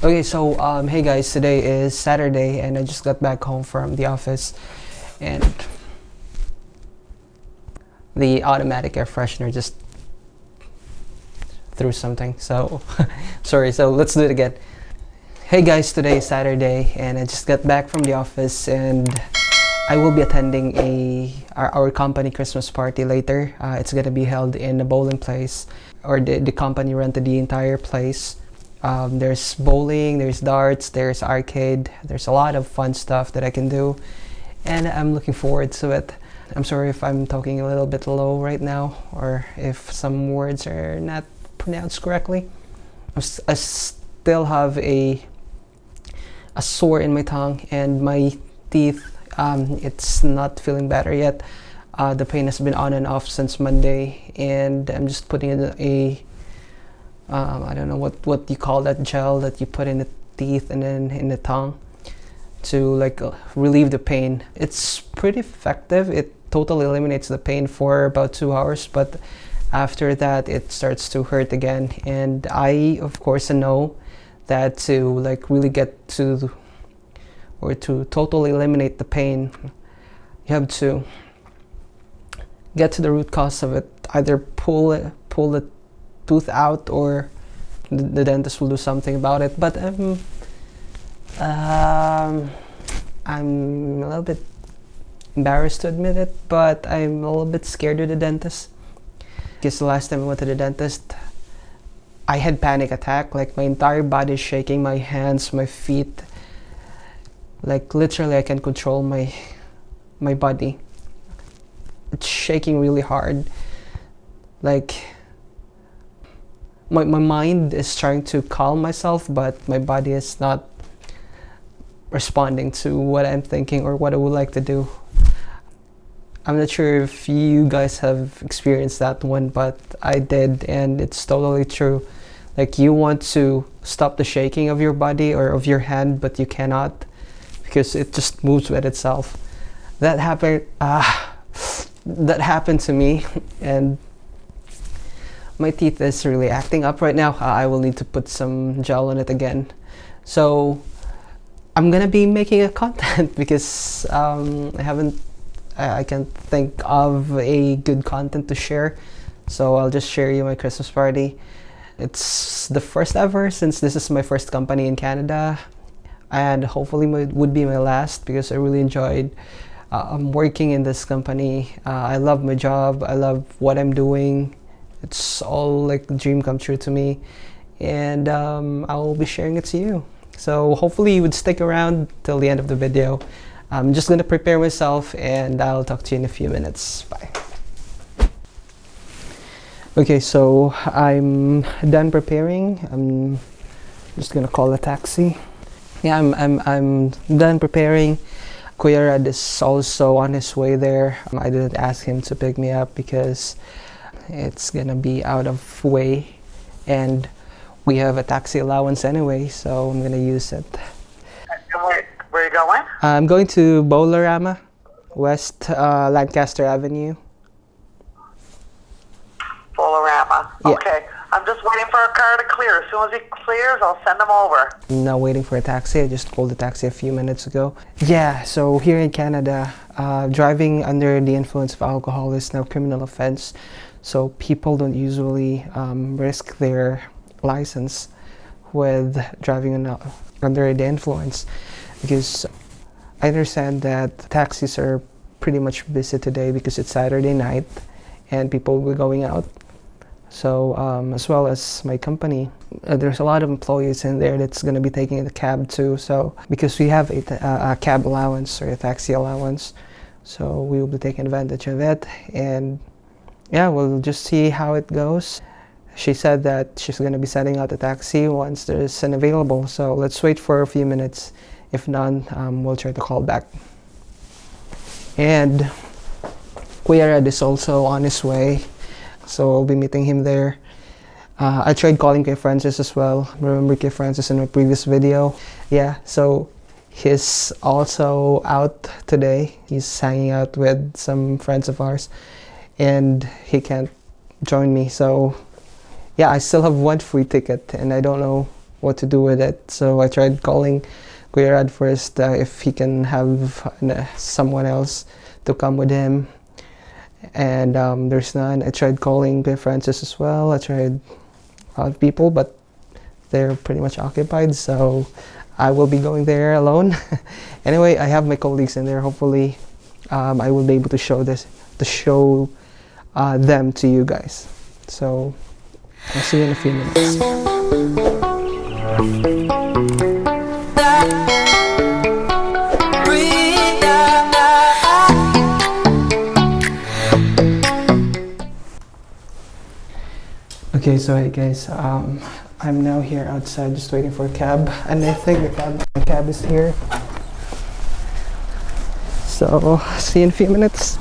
Okay, so hey guys, today is Saturday and I just got back home from the office and the automatic air freshener just threw something. So sorry, so let's do it again. Hey guys, today is Saturday and I just got back from the office and I will be attending our company Christmas party later. It's gonna be held in a bowling place, or the company rented the entire place. There's bowling, there's darts, there's arcade, there's a lot of fun stuff that I can do and I'm looking forward to it. I'm sorry if I'm talking a little bit low right now or if some words are not pronounced correctly. I still have a sore in my tongue and my teeth. It's not feeling better yet. The pain has been on and off since Monday and I'm just putting in I don't know what you call that gel that you put in the teeth and then in the tongue to relieve the pain. It's pretty effective. It totally eliminates the pain for about 2 hours, but after that it starts to hurt again. And I of course know that to really get to or to totally eliminate the pain, you have to get to the root cause of it. Either pull the tooth out or the dentist will do something about it. But I'm a little bit embarrassed to admit it, but I'm a little bit scared of the dentist because the last time I went to the dentist I had panic attack. Like my entire body is shaking, my hands, my feet, like literally I can control my body. It's shaking really hard. Like my mind is trying to calm myself, but my body is not responding to what I'm thinking or what I would like to do. I'm not sure if you guys have experienced that one, but I did, and it's totally true. Like you want to stop the shaking of your body or of your hand, but you cannot because it just moves with itself. That happened to me, and my teeth is really acting up right now. I will need to put some gel on it again. So I'm gonna be making a content because I can't think of a good content to share. So I'll just share you my Christmas party. It's the first ever since this is my first company in Canada, and hopefully would be my last because I really enjoyed working in this company. I love my job. I love what I'm doing. It's all like a dream come true to me, and I will be sharing it to you. So hopefully you would stick around till the end of the video. I'm just gonna prepare myself and I'll talk to you in a few minutes. Bye. Okay, so I'm done preparing. I'm just gonna call a taxi. Yeah, I'm done preparing. Kuya Red is also on his way there. I didn't ask him to pick me up because it's gonna be out of way and we have a taxi allowance anyway, so I'm gonna use it. Where are you going? I'm going to Bowlerama, West Lancaster Avenue. Bolorama. Yeah. Okay. I'm just waiting for a car to clear. As soon as it clears, I'll send them over. I'm not waiting for a taxi. I just called the taxi a few minutes ago. Yeah, so here in Canada, driving under the influence of alcohol is now a criminal offense. So people don't usually risk their license with driving under the influence, because I understand that taxis are pretty much busy today because it's Saturday night and people will be going out. So as well as my company, there's a lot of employees in there that's going to be taking the cab too. So because we have a cab allowance or a taxi allowance, so we will be taking advantage of it. And yeah, we'll just see how it goes. She said that she's going to be sending out a taxi once there's an available. So let's wait for a few minutes. If none, we'll try to call back. And Kuya Red is also on his way, so I'll be meeting him there. I tried calling Kuya Francis as well. Remember Kuya Francis in my previous video? Yeah, so he's also out today. He's hanging out with some friends of ours and he can't join me. So yeah, I still have one free ticket and I don't know what to do with it. So I tried calling Kuya Rad first if he can have someone else to come with him, and there's none. I tried calling Kuya Francis as well. I tried a lot of people, but they're pretty much occupied, so I will be going there alone. Anyway, I have my colleagues in there. Hopefully I will be able to show them to you guys. So I'll see you in a few minutes. Okay, so hey guys, I'm now here outside just waiting for a cab, and I think the cab is here. So see you in a few minutes.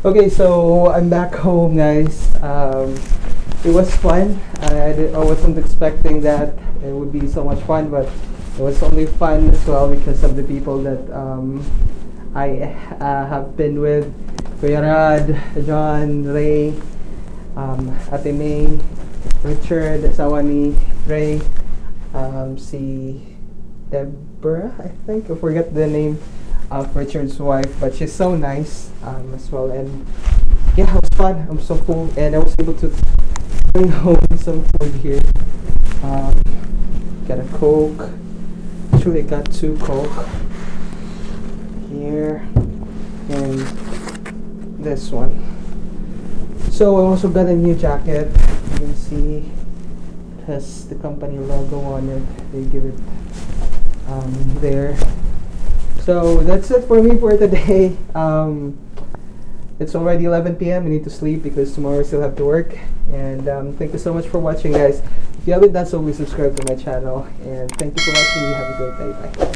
Okay, so I'm back home, guys. It was fun. I wasn't expecting that it would be so much fun, but it was only fun as well because of the people that I have been with. Kuya Rad, John, Ray, Ate May, Richard, asawa ni Ray, si Deborah, I think. I forget the name of Richard's wife, but she's so nice as well. And yeah, it was fun. I'm so cool, and I was able to bring home some food here. Got a Coke. Actually, I got 2 Coke here and this one. So I also got a new jacket. You can see it has the company logo on it. They give it there. So that's it for me for today. It's already 11 p.m. I need to sleep because tomorrow I still have to work. And thank you so much for watching, guys. If you haven't done so, please subscribe to my channel. And thank you for watching. You have a great day. Bye.